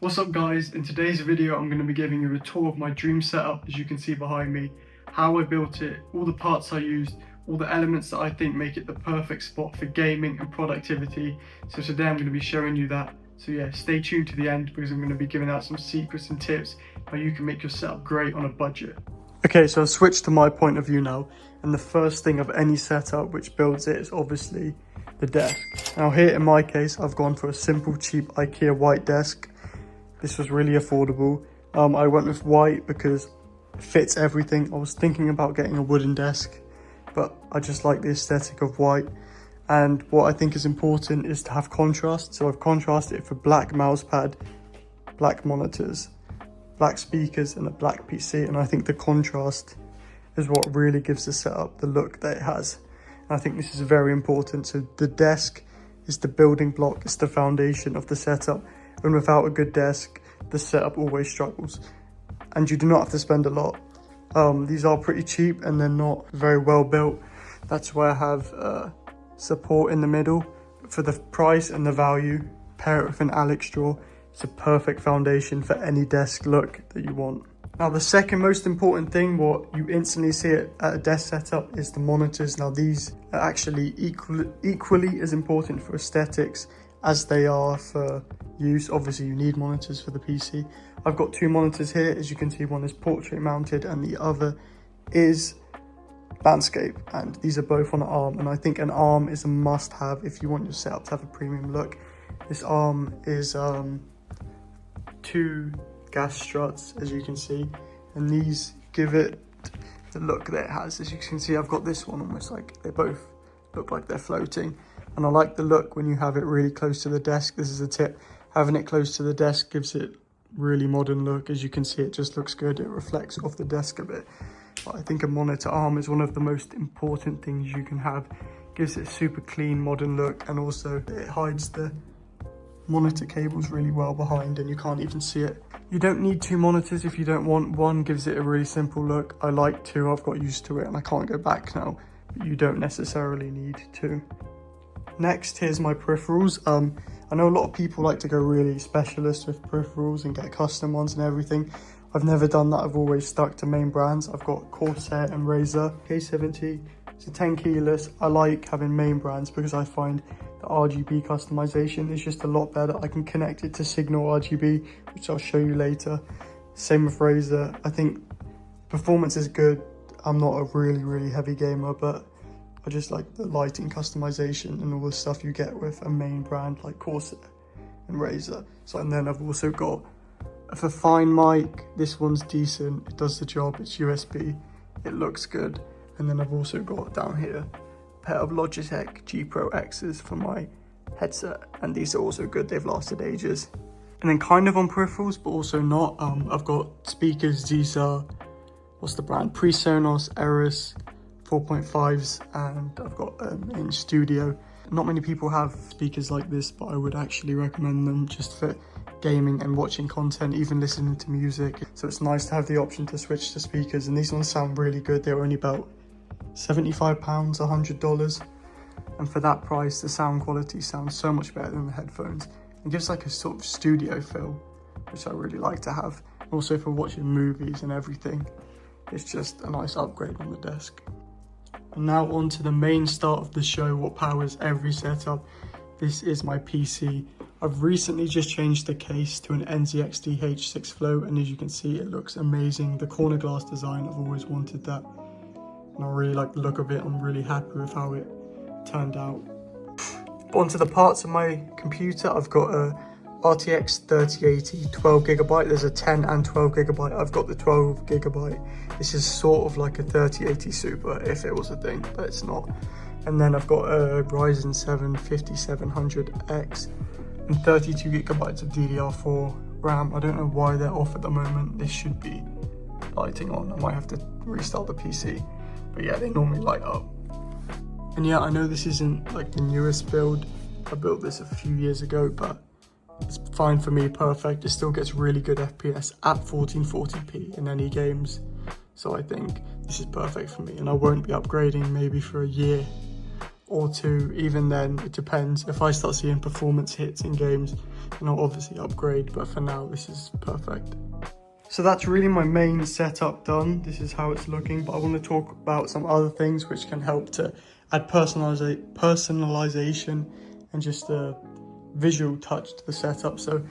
What's up guys, in today's video I'm going to be giving you a tour of my dream setup, as you can see behind me, how I built it, all the parts I used, all the elements that I think make it the perfect spot for gaming and productivity. So today I'm going to be showing you that. So yeah, stay tuned to the end because I'm going to be giving out some secrets and tips how you can make your setup great on a budget. Okay, so I've switched to my point of view now, and the first thing of any setup which builds it is obviously the desk. Now here in my case I've gone for a simple cheap IKEA white desk. This was really affordable. I went with white because it fits everything. I was thinking about getting a wooden desk, but I just like the aesthetic of white. And what I think is important is to have contrast. So I've contrasted it for black mouse pad, black monitors, black speakers and a black PC. And I think the contrast is what really gives the setup the look that it has. And I think this is very important. So the desk is the building block, it's the foundation of the setup. And without a good desk, the setup always struggles. And you do not have to spend a lot. These are pretty cheap and they're not very well built. That's why I have support in the middle. But for the price and the value, pair it with an Alex drawer. It's a perfect foundation for any desk look that you want. Now the second most important thing, what you instantly see at a desk setup, is the monitors. Now these are actually equally as important for aesthetics as they are for use. Obviously you need monitors for the PC. I've got two monitors here, as you can see. One is portrait mounted and the other is landscape, and these are both on an arm, and I think an arm is a must have if you want your setup to have a premium look. This arm is two gas struts, as you can see, and these give it the look that it has. As you can see, I've got this one almost like they both look like they're floating, and I like the look when you have it really close to the desk. This is a tip. Having it close to the desk gives it really modern look. As you can see, it just looks good. It reflects off the desk a bit. But I think a monitor arm is one of the most important things you can have. Gives it a super clean modern look, and also it hides the monitor cables really well behind and you can't even see it. You don't need two monitors if you don't want one. Gives it a really simple look. I like two, I've got used to it and I can't go back now, but you don't necessarily need two. Next, here's my peripherals. I know a lot of people like to go really specialist with peripherals and get custom ones and everything. I've never done that. I've always stuck to main brands. I've got Corsair and Razer K70. It's a 10 keyless. I like having main brands because I find the RGB customization is just a lot better. I can connect it to Signal RGB, which I'll show you later. Same with Razer. I think performance is good. I'm not a really heavy gamer, but I just like the lighting customization and all the stuff you get with a main brand like Corsair and Razer. So, and then I've also got for fine mic. This one's decent. It does the job. It's USB. It looks good. And then I've also got down here a pair of Logitech G Pro X's for my headset, and these are also good. They've lasted ages. And then kind of on peripherals, but also not. I've got speakers. These are, what's the brand? PreSonus Eris 4.5s, and I've got in studio. Not many people have speakers like this, but I would actually recommend them just for gaming and watching content, even listening to music. So it's nice to have the option to switch to speakers, and these ones sound really good. They're only about £75, $100, and for that price the sound quality sounds so much better than the headphones. It gives like a sort of studio feel, which I really like to have. Also for watching movies and everything, it's just a nice upgrade on the desk. And now on to the main start of the show, what powers every setup. This is my PC. I've recently just changed the case to an NZXT H6 Flow, and as you can see, it looks amazing. The corner glass design, I've always wanted that, and I really like the look of it. I'm really happy with how it turned out. But onto the parts of my computer, I've got a RTX 3080 12GB. There's a 10 and 12GB. I've got the 12GB. This is sort of like a 3080 Super if it was a thing, but it's not. And then I've got a Ryzen 7 5700X and 32GB of DDR4 RAM. I don't know why they're off at the moment. This should be lighting on. I might have to restart the PC, but yeah, they normally light up. And yeah, I know this isn't like the newest build. I built this a few years ago, but it's fine for me, perfect. It still gets really good FPS at 1440p in any games. So I think this is perfect for me, and I won't be upgrading maybe for a year or 2. Even then, it depends. If I start seeing performance hits in games, then I'll obviously upgrade, but for now this is perfect. So that's really my main setup done. This is how it's looking, but I want to talk about some other things which can help to add personalization and just a visual touch to the setup. So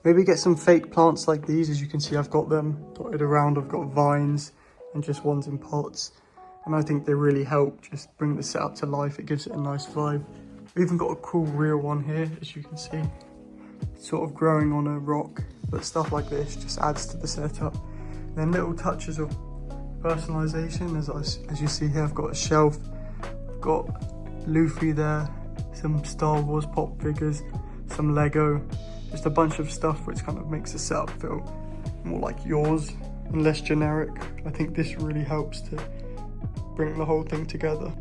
maybe get some fake plants like these. As you can see, I've got them dotted around. I've got vines and just ones in pots, and I think they really help just bring the setup to life. It gives it a nice vibe. We've even got a cool real one here, as you can see. It's sort of growing on a rock, but stuff like this just adds to the setup. Then little touches of personalization. As you see here, I've got a shelf, I've got Luffy there, some Star Wars pop figures, some Lego, just a bunch of stuff which kind of makes the setup feel more like yours and less generic. I think this really helps to bring the whole thing together.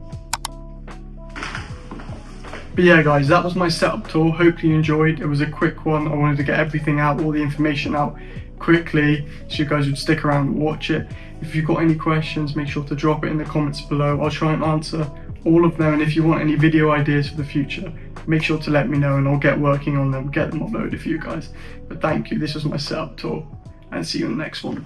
But yeah guys, that was my setup tour. Hope you enjoyed. It was a quick one. I wanted to get everything out, all the information out quickly, so you guys would stick around and watch it. If you've got any questions, make sure to drop it in the comments below. I'll try and answer all of them, and if you want any video ideas for the future, make sure to let me know and I'll get working on them, get them uploaded for you guys. But thank you, this was my setup tour, and see you in the next one.